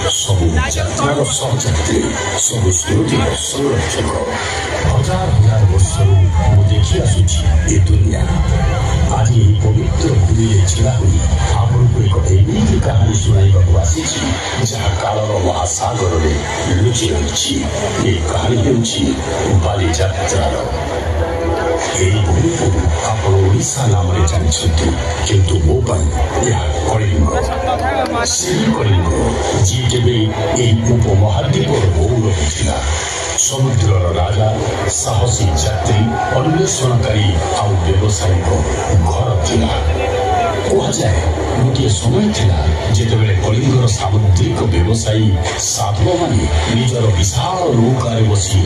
सबु जात्रार सहयात्री सबु स्मृतिर संरक्षक हजार हजार वर्षरू म देखि आसुछि ए दुनिया आज यही पवित्र भूमिले छिड़ा हुई आपको एक एमिति कहानी सुनाइबाकु आसिछि जहाँ कालर महासागरले लुचि रहिछि। ए कहानी हेउछि बालीजात्रार। एही भूमिको आपण ओडिशा नामरे जानिछन्ति, किन्तु मो ପାଇଁ ଏହା कलिंग। ସେହି कलिंग ଯିଏ କେବେ ଏହି ଉପମହାଦ୍ୱୀପର ଗୌରବ ଥିଲା। समुद्रर राजा साहसी यात्री अन्वेषणकारी आउ व्यवसायिक घर थिला। कहुए गोटे समय थिला जेतेबेले कलिंगर सामुद्रिक व्यवसायी साधु माने निजर विशाल नौकार बसी